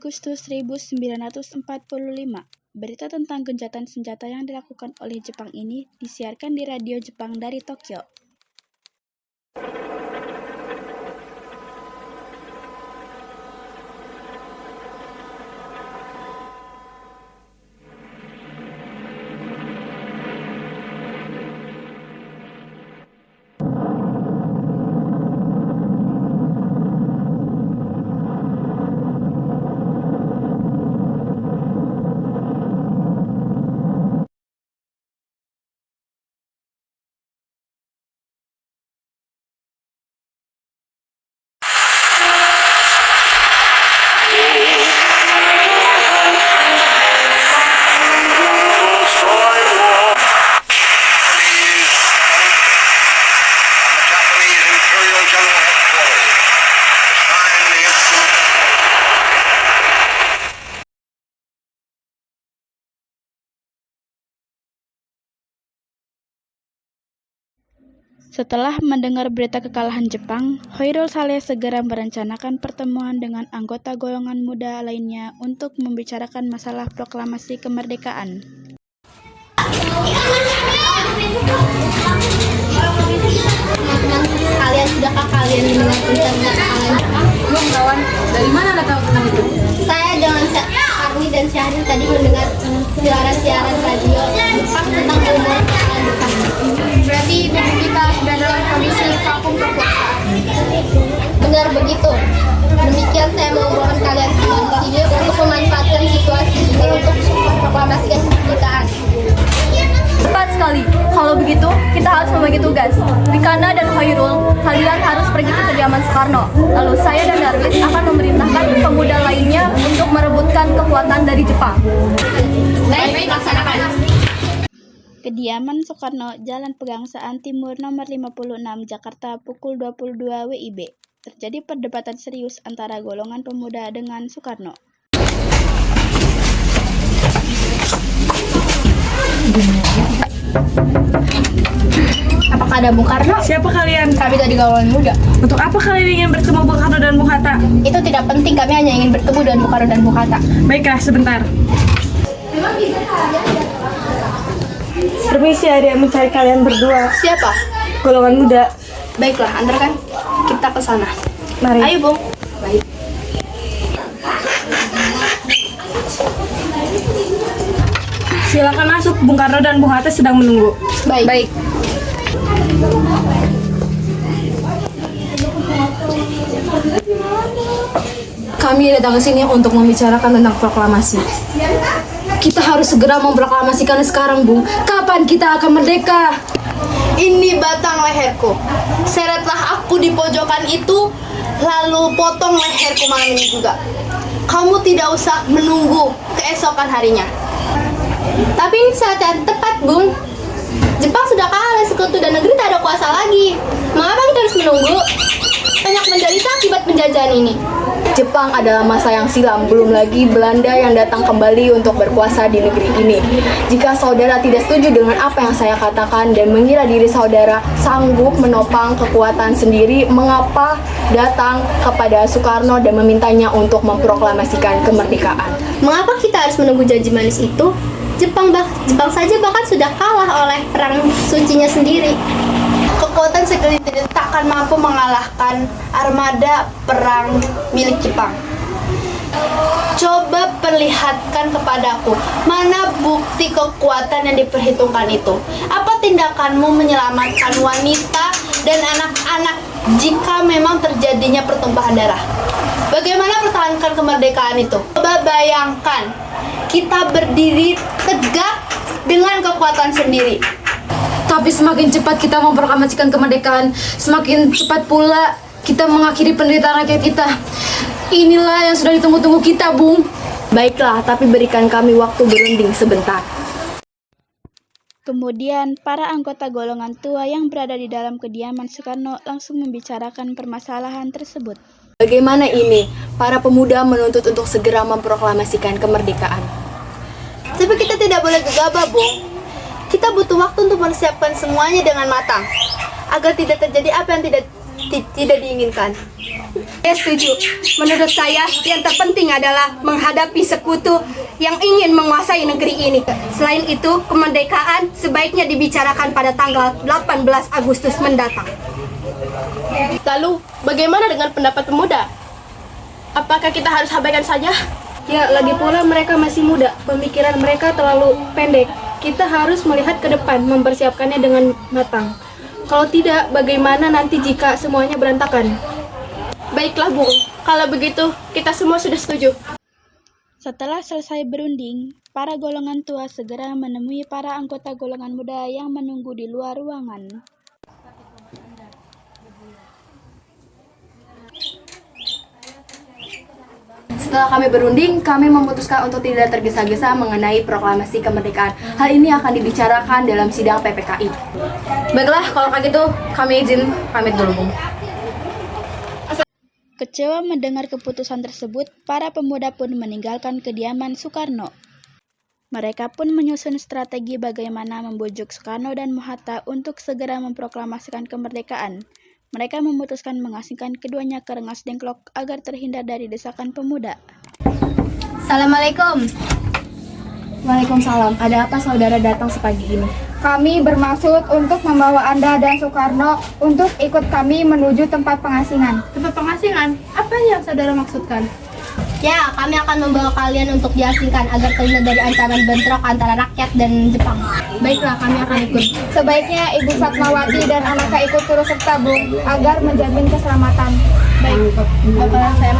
Agustus 1945, berita tentang gencatan senjata yang dilakukan oleh Jepang ini disiarkan di radio Jepang dari Tokyo. Setelah mendengar berita kekalahan Jepang, Hoirul Saleh segera merencanakan pertemuan dengan anggota golongan muda lainnya untuk membicarakan masalah proklamasi kemerdekaan. Kalian sudahkah kalian mendengar tentang kekalahan Jepang? Belum kawan, dari mana Anda tahu tentang itu? Saya dengan Arni dan Syahril tadi mendengar siaran radio Jepang tentang kemenangan Jepang. Berarti negeri kita sudah dalam kondisi vakum kekuasaan. Benar begitu. Demikian saya mengumpulkan kalian semua di sini untuk memanfaatkan situasi ini untuk proklamasikan kemerdekaan. Tepat sekali. Kalau begitu, kita harus membagi tugas. Rikana dan Hoirul, kalian harus pergi ke kediaman Soekarno. Lalu saya dan Darwis akan memerintahkan pemuda lainnya untuk merebutkan kekuatan dari Jepang. Baik, laksanakan. Kediaman Soekarno, Jalan Pegangsaan Timur nomor 56, Jakarta, pukul 22 WIB. Terjadi perdebatan serius antara golongan pemuda dengan Soekarno. Apakah ada Bung Karno? Siapa kalian? Kami tadi golongan muda. Untuk apa kalian ingin bertemu Bung Karno dan Bung Hatta? Itu tidak penting, kami hanya ingin bertemu dengan Bung Karno dan Bung Hatta. Baiklah, sebentar. Permisi, ada yang mencari kalian berdua. Siapa? Golongan muda. Baiklah, antarkan kita ke sana. Mari. Ayo, Bung. Baik. Silakan masuk, Bung Karno dan Bung Hatta sedang menunggu. Baik. Kami datang ke sini untuk membicarakan tentang proklamasi. Kita harus segera memproklamasikannya sekarang, Bung. Kapan kita akan merdeka? Ini batang leherku. Seretlah aku di pojokan itu, lalu potong leherku malam ini juga. Kamu tidak usah menunggu keesokan harinya. Tapi ini saat yang tepat, Bung. Jepang sudah kalah sekutu dan negeri tak ada kuasa lagi. Mengapa kita harus menunggu? Banyak menderita akibat penjajahan ini. Jepang adalah masa yang silam, belum lagi Belanda yang datang kembali untuk berkuasa di negeri ini. Jika saudara tidak setuju dengan apa yang saya katakan dan mengira diri saudara sanggup menopang kekuatan sendiri, mengapa datang kepada Soekarno dan memintanya untuk memproklamasikan kemerdekaan? Mengapa kita harus menunggu janji manis itu? Jepang saja bahkan sudah kalah oleh perang sucinya sendiri. Kekuatan segelintir tak akan mampu mengalahkan armada perang milik Jepang. Coba perlihatkan kepadaku, mana bukti kekuatan yang diperhitungkan itu? Apa tindakanmu menyelamatkan wanita dan anak-anak jika memang terjadinya pertumpahan darah? Bagaimana pertahankan kemerdekaan itu? Coba bayangkan, kita berdiri tegak dengan kekuatan sendiri. Tapi semakin cepat kita memproklamasikan kemerdekaan, semakin cepat pula kita mengakhiri penderitaan rakyat kita. Inilah yang sudah ditunggu-tunggu kita, Bung. Baiklah, tapi berikan kami waktu berunding sebentar. Kemudian, para anggota golongan tua yang berada di dalam kediaman Soekarno langsung membicarakan permasalahan tersebut. Bagaimana ini? Para pemuda menuntut untuk segera memproklamasikan kemerdekaan. Tapi kita tidak boleh gegabah, Bung. Kita butuh waktu untuk mempersiapkan semuanya dengan matang, agar tidak terjadi apa yang tidak tidak diinginkan. Saya setuju. Menurut saya, yang terpenting adalah menghadapi sekutu yang ingin menguasai negeri ini. Selain itu, kemerdekaan sebaiknya dibicarakan pada tanggal 18 Agustus mendatang. Lalu, bagaimana dengan pendapat pemuda? Apakah kita harus abaikan saja? Ya, lagi pula mereka masih muda, pemikiran mereka terlalu pendek. Kita harus melihat ke depan, mempersiapkannya dengan matang. Kalau tidak, bagaimana nanti jika semuanya berantakan? Baiklah, Bung. Kalau begitu, kita semua sudah setuju. Setelah selesai berunding, para golongan tua segera menemui para anggota golongan muda yang menunggu di luar ruangan. Setelah kami berunding, kami memutuskan untuk tidak tergesa-gesa mengenai proklamasi kemerdekaan. Hal ini akan dibicarakan dalam sidang PPKI. Baiklah, kalau kayak gitu, kami izin pamit dulu, Bung. Kecewa mendengar keputusan tersebut, para pemuda pun meninggalkan kediaman Soekarno. Mereka pun menyusun strategi bagaimana membujuk Soekarno dan Mohatta untuk segera memproklamasikan kemerdekaan. Mereka memutuskan mengasingkan keduanya ke Rengas Dengklok agar terhindar dari desakan pemuda. Assalamualaikum. Waalaikumsalam. Ada apa saudara datang sepagi ini? Kami bermaksud untuk membawa Anda dan Soekarno untuk ikut kami menuju tempat pengasingan. Tempat pengasingan? Apa yang saudara maksudkan? Ya, kami akan membawa kalian untuk diasingkan agar terhindar dari ancaman bentrok antara rakyat dan Jepang. Baiklah, kami akan ikut. Sebaiknya Ibu Fatmawati dan anaknya ikut turut serta, Bu, agar menjamin keselamatan. Baik, Bapak saya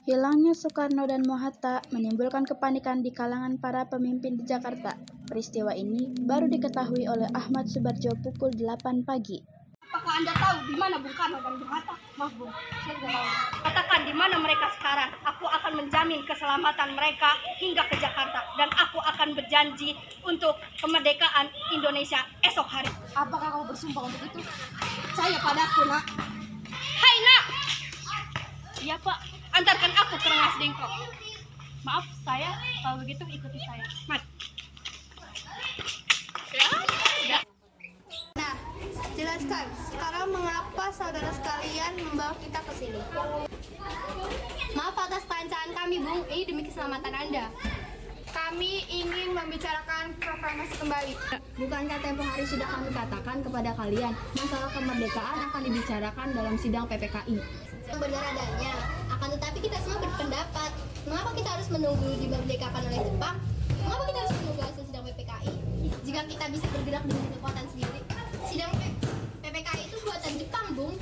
Hilangnya Soekarno dan Mohatta menimbulkan kepanikan di kalangan para pemimpin di Jakarta. Peristiwa ini baru diketahui oleh Ahmad Subarjo pukul 8 pagi. Apakah Anda tahu di mana Bung Karno dan Bung Hatta? Maaf, Bung, saya tidak tahu. Katakan di mana mereka sekarang. Aku akan menjamin keselamatan mereka hingga ke Jakarta. Dan aku akan berjanji untuk kemerdekaan Indonesia esok hari. Apakah kamu bersumpah untuk itu? Saya padaku, Nak. Hai, Nak! Iya, Pak. Antarkan aku ke Rengas Dengklok. Maaf, saya. Kalau begitu ikuti saya. Mat. Nah, jelaskan sekarang mengapa saudara sekalian membawa kita ke sini. Maaf atas kelancaran kami, Bung. Ini demi keselamatan Anda. Kami ingin membicarakan proklamasi kembali. Bukankah tempo hari sudah kami katakan kepada kalian, masalah kemerdekaan akan dibicarakan dalam sidang PPKI? Yang benar adanya. Akan tetapi kita semua berpendapat, mengapa kita harus menunggu dimerdekakan oleh Jepang? Mengapa kita harus menunggu hasil sidang PPKI? Jika kita bisa bergerak dengan kekuatan sendiri. Sidang PPKI itu buatan Jepang, Bung.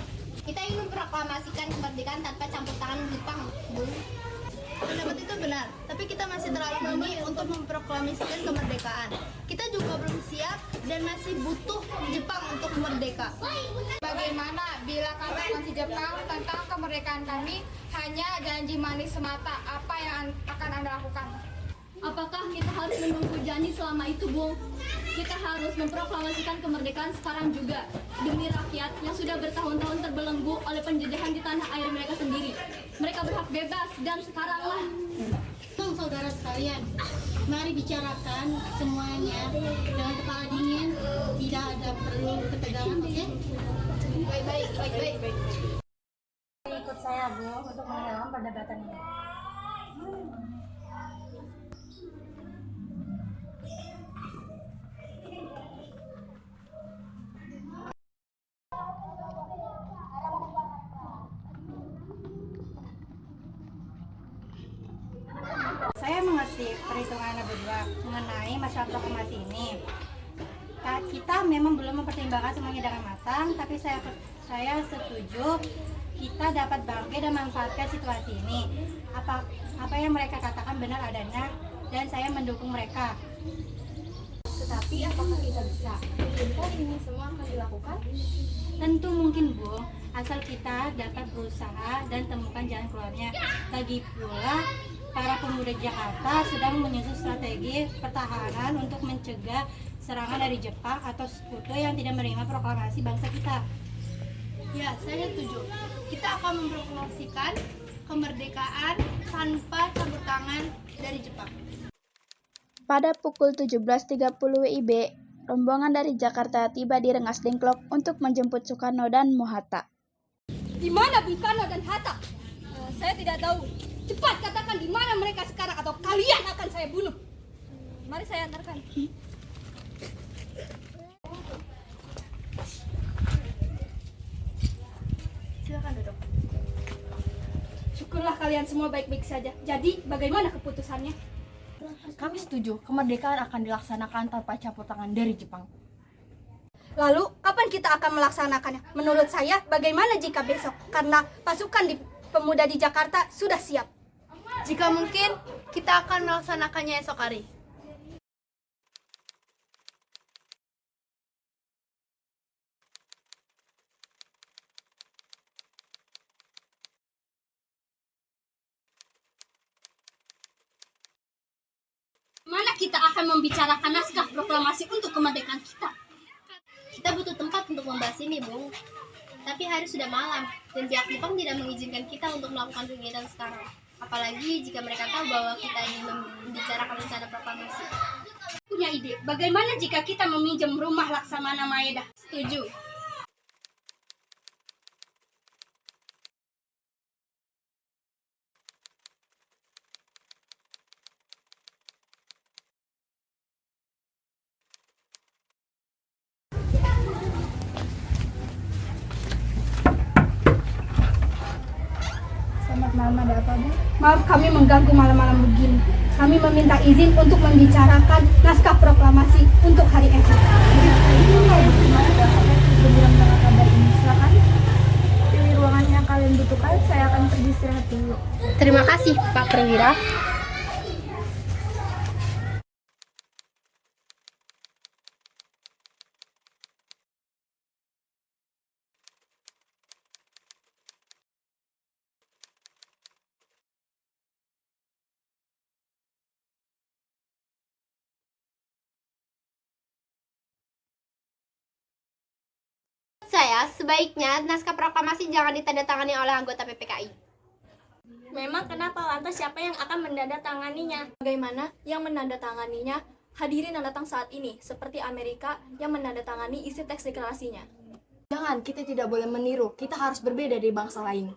Kita ingin memproklamasikan kemerdekaan tanpa campur tangan Jepang, Bung. Pendapat itu benar, tapi kita masih terlalu dini untuk memproklamasikan kemerdekaan. Kita juga belum siap dan masih butuh Jepang untuk merdeka. Bagaimana bila kata si Jepang tentang kemerdekaan kami hanya janji manis semata? Apa yang akan Anda lakukan? Apakah kita harus menunggu janji selama itu, Bung? Kita harus memproklamasikan kemerdekaan sekarang juga demi rakyat yang sudah bertahun-tahun terbelenggu oleh penjajahan di tanah air mereka sendiri. Mereka berhak bebas dan sekaranglah. Saudara sekalian, mari bicarakan semuanya dengan kepala dingin, tidak ada perlu ketegangan, oke? Baik. Ikut saya, Bung, untuk menghilangkan perdebatan ini. Saya mengerti perhitungan Anda berdua mengenai masalah proklamasi ini. Kita memang belum mempertimbangkan semuanya dengan matang, tapi saya setuju kita dapat bangkit dan memanfaatkan situasi ini. Apa yang mereka katakan benar adanya, dan saya mendukung mereka. Tetapi apakah kita bisa? Mungkinkah ini semua akan dilakukan? Tentu mungkin, Bu, asal kita dapat berusaha dan temukan jalan keluarnya. Lagi pula, para pemuda Jakarta sedang menyusun strategi pertahanan untuk mencegah serangan dari Jepang atau sekutu yang tidak menerima proklamasi bangsa kita. Ya, saya setuju. Kita akan memproklamasikan kemerdekaan tanpa campur tangan dari Jepang. Pada pukul 17.30 WIB, rombongan dari Jakarta tiba di Rengas Dengklok untuk menjemput Soekarno dan Mohatta. Di mana Bung Karno dan Hatta? Saya tidak tahu. Cepat katakan di mana mereka sekarang atau kalian akan saya bunuh. Mari saya antarkan. Silakan duduk. Syukurlah kalian semua baik-baik saja. Jadi, bagaimana keputusannya? Kami setuju, kemerdekaan akan dilaksanakan tanpa campur tangan dari Jepang. Lalu, kapan kita akan melaksanakannya? Menurut saya, bagaimana jika besok? Karena pasukan pemuda di Jakarta sudah siap. Jika mungkin, kita akan melaksanakannya esok hari. Mana kita akan membicarakan naskah proklamasi untuk kemerdekaan kita? Kita butuh tempat untuk membahas ini, Bung. Tapi hari sudah malam, dan pihak Jepang tidak mengizinkan kita untuk melakukan kegiatan sekarang. Apalagi jika mereka tahu bahwa kita ingin membicarakan rencana proklamasi. Punya ide, bagaimana jika kita meminjam rumah Laksamana Maeda? Setuju. Selamat malam, ada apa, Bu? Maaf kami mengganggu malam-malam begini. Kami meminta izin untuk membicarakan naskah proklamasi untuk hari esok. Silakan pilih ruangan yang kalian butuhkan. Saya akan pergi istirahat dulu. Terima kasih, Pak Perwira. Saya, sebaiknya naskah proklamasi jangan ditandatangani oleh anggota PPKI. Memang kenapa? Lantas siapa yang akan menandatanganinya? Bagaimana yang menandatanganinya? Hadirin yang datang saat ini, seperti Amerika yang menandatangani isi teks deklarasinya. Jangan, kita tidak boleh meniru. Kita harus berbeda dari bangsa lain.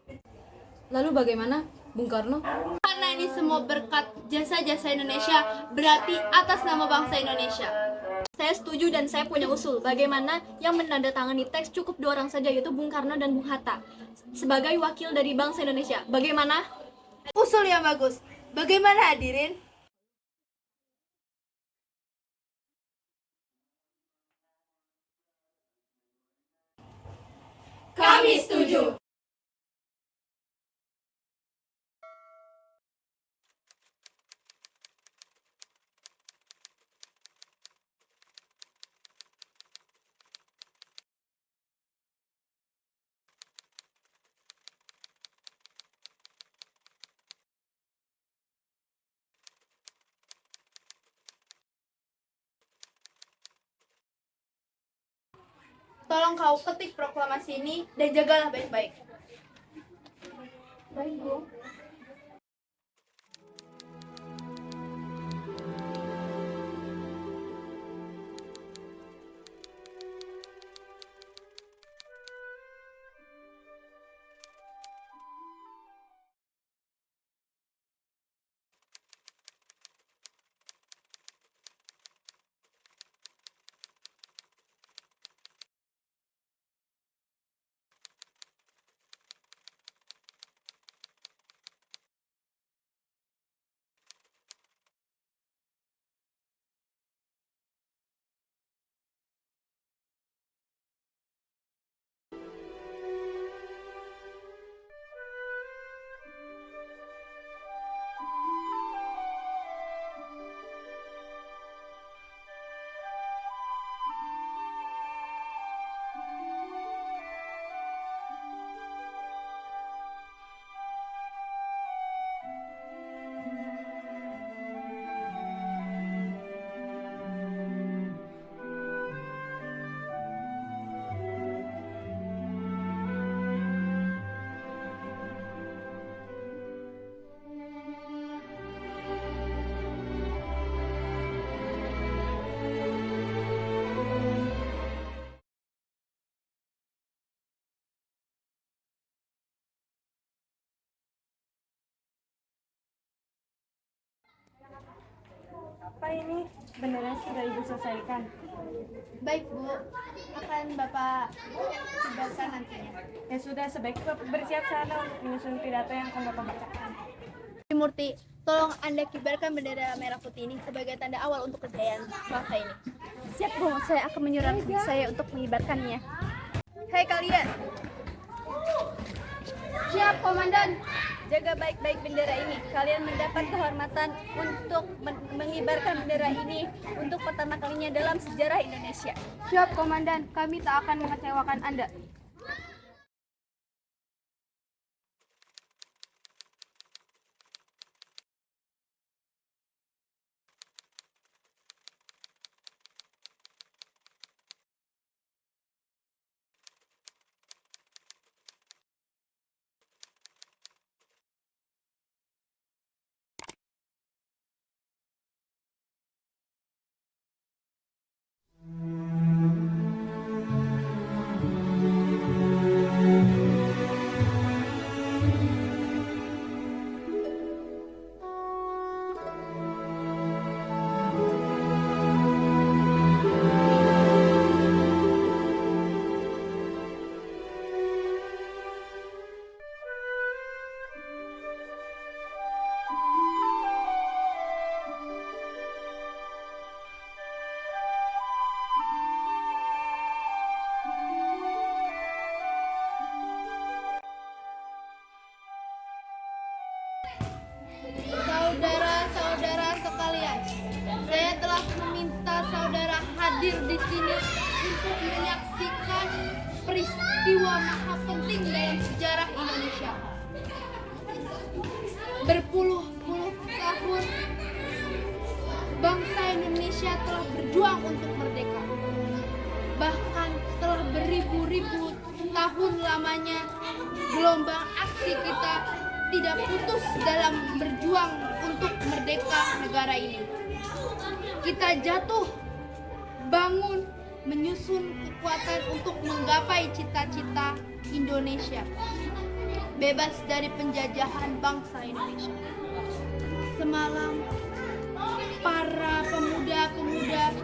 Lalu bagaimana, Bung Karno? Karena ini semua berkat jasa-jasa Indonesia, berarti atas nama bangsa Indonesia. Saya setuju dan saya punya usul. Bagaimana yang menandatangani teks cukup 2 orang saja, yaitu Bung Karno dan Bung Hatta, sebagai wakil dari bangsa Indonesia. Bagaimana? Usul yang bagus. Bagaimana hadirin? Kami setuju. Tolong kau ketik proklamasi ini dan jagalah baik-baik. Baik, Bu. Pak, ini beneran sudah Ibu selesaikan? Baik, Bu. Akan Bapak kibarkan nantinya. Ya sudah, sebaiknya Bapak bersiap sana untuk menyusun pidato yang akan Bapak bacakan. Murti, tolong Anda kibarkan bendera merah putih ini sebagai tanda awal untuk kejayaan bangsa ini. Siap, Bu. Saya akan menyuruh saya untuk mengibarkannya. Hei kalian! Siap, Komandan. Jaga baik-baik bendera ini. Kalian mendapat kehormatan untuk mengibarkan bendera ini untuk pertama kalinya dalam sejarah Indonesia. Siap, Komandan. Kami tak akan mengecewakan Anda. Saudara-saudara sekalian, saya telah meminta saudara hadir di sini untuk menyaksikan peristiwa maha penting dalam sejarah Indonesia. Berpuluh-puluh tahun bangsa Indonesia telah berjuang untuk merdeka. Bahkan telah beribu-ribu tahun lamanya gelombang aksi kita tidak putus dalam berjuang untuk merdeka negara ini. Kita jatuh, bangun, menyusun kekuatan untuk menggapai cita-cita Indonesia, bebas dari penjajahan bangsa Indonesia. Semalam, para pemuda-pemuda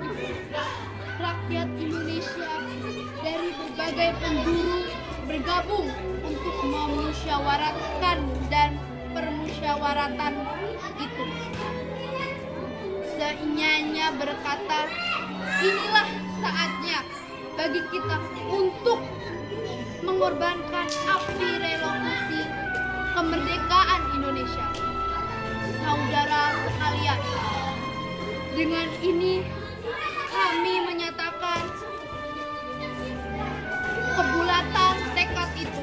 rakyat Indonesia dari berbagai penjuru bergabung untuk memusyawarahkan dan permusyawaratan itu. Seinyanya berkata, inilah saatnya bagi kita untuk mengorbankan api revolusi kemerdekaan Indonesia. Saudara sekalian, dengan ini kami menyatakan kebulatan tekad itu.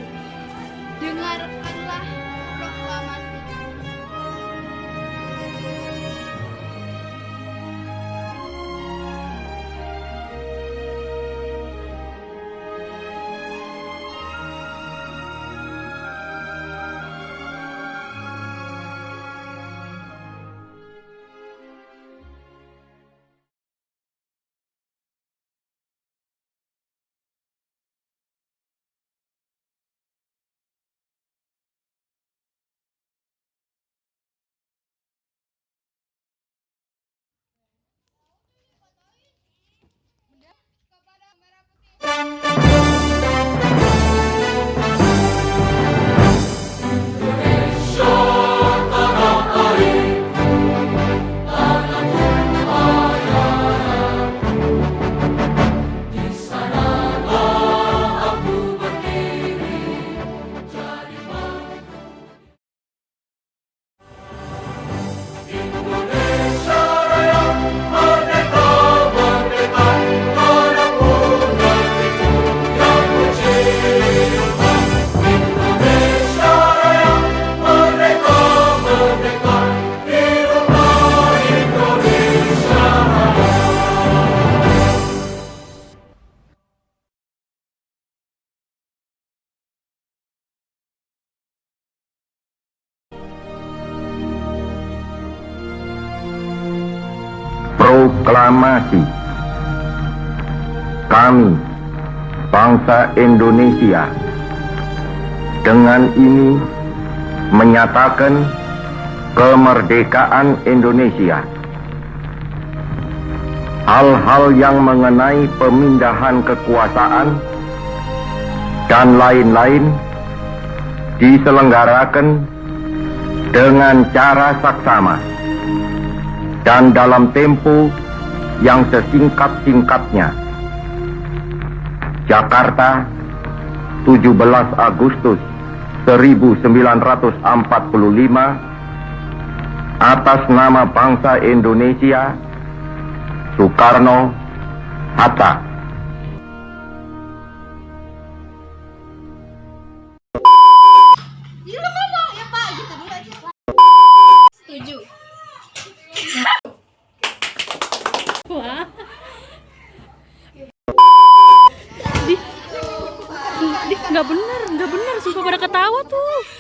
Dengarkanlah proklamasi. Proklamasi. Kami, bangsa Indonesia, dengan ini menyatakan kemerdekaan Indonesia hal-hal yang mengenai pemindahan kekuasaan dan lain-lain diselenggarakan dengan cara saksama dan dalam tempo yang sesingkat-singkatnya. Jakarta, 17 Agustus 1945, atas nama bangsa Indonesia, Soekarno, Hatta. Setuju. Nggak benar, sumpah pada ketawa tuh.